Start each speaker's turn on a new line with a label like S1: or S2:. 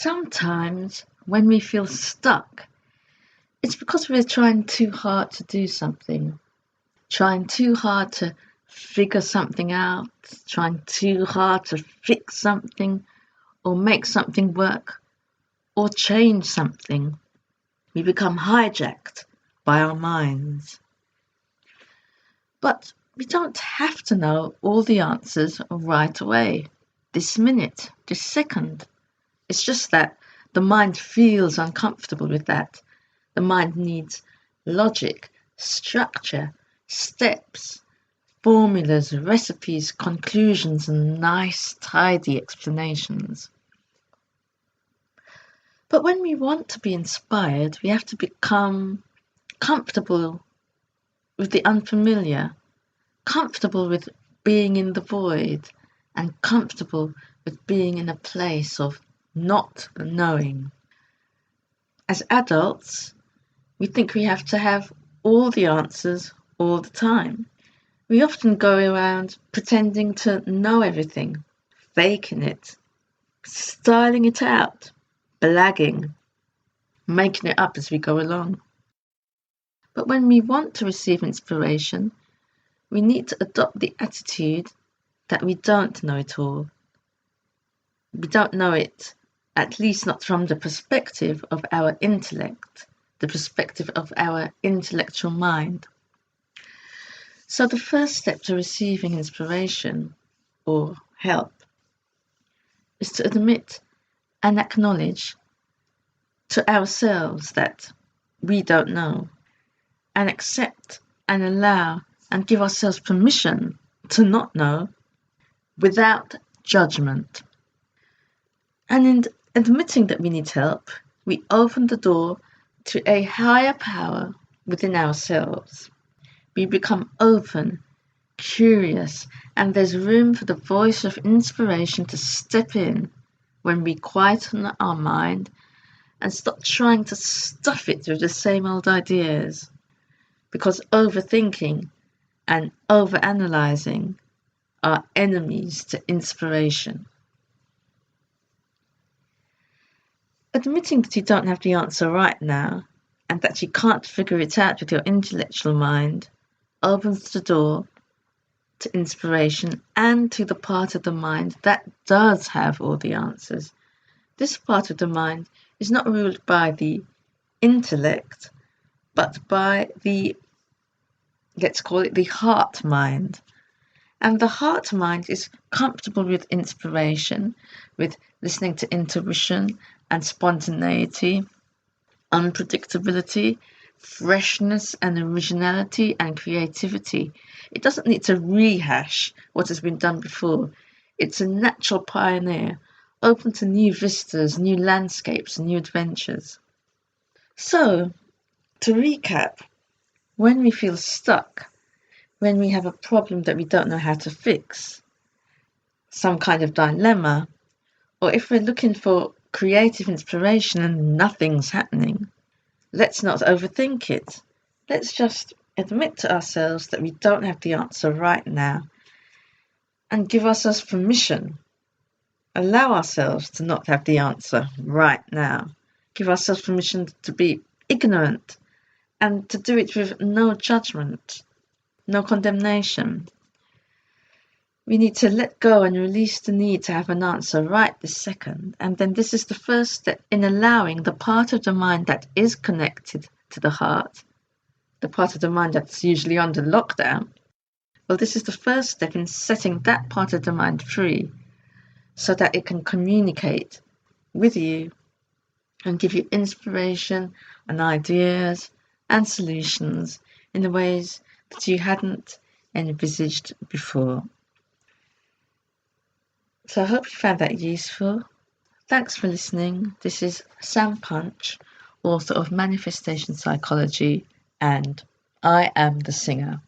S1: Sometimes when we feel stuck, it's because we're trying too hard to do something, trying too hard to figure something out, trying too hard to fix something or make something work or change something. We become hijacked by our minds. But we don't have to know all the answers right away, this minute, this second. It's just that the mind feels uncomfortable with that. The mind needs logic, structure, steps, formulas, recipes, conclusions, and nice, tidy explanations. But when we want to be inspired, we have to become comfortable with the unfamiliar, comfortable with being in the void, and comfortable with being in a place of not knowing. As adults, we think we have to have all the answers all the time. We often go around pretending to know everything, faking it, styling it out, blagging, making it up as we go along. But when we want to receive inspiration, we need to adopt the attitude that we don't know it all. We don't know it, at least not from the perspective of our intellect, the perspective of our intellectual mind. So the first step to receiving inspiration or help is to admit and acknowledge to ourselves that we don't know, and accept and allow and give ourselves permission to not know without judgment. And in admitting that we need help, we open the door to a higher power within ourselves. We become open, curious, and there's room for the voice of inspiration to step in when we quieten our mind and stop trying to stuff it with the same old ideas. Because overthinking and overanalyzing are enemies to inspiration. Admitting that you don't have the answer right now and that you can't figure it out with your intellectual mind opens the door to inspiration and to the part of the mind that does have all the answers. This part of the mind is not ruled by the intellect, but by the, let's call it the heart mind. And the heart mind is comfortable with inspiration, with listening to intuition and spontaneity, unpredictability, freshness and originality and creativity. It doesn't need to rehash what has been done before. It's a natural pioneer, open to new vistas, new landscapes, new adventures. So, to recap, when we feel stuck, when we have a problem that we don't know how to fix, some kind of dilemma, or if we're looking for creative inspiration and nothing's happening, let's not overthink it. Let's just admit to ourselves that we don't have the answer right now and give ourselves permission. Allow ourselves to not have the answer right now. Give ourselves permission to be ignorant and to do it with no judgment, no condemnation. We need to let go and release the need to have an answer right this second. And then this is the first step in allowing the part of the mind that is connected to the heart, the part of the mind that's usually under lockdown. Well, this is the first step in setting that part of the mind free so that it can communicate with you and give you inspiration and ideas and solutions in the ways that you hadn't envisaged before. So I hope you found that useful. Thanks for listening. This is Sam Punch, author of Manifestation Psychology, and I Am the Singer.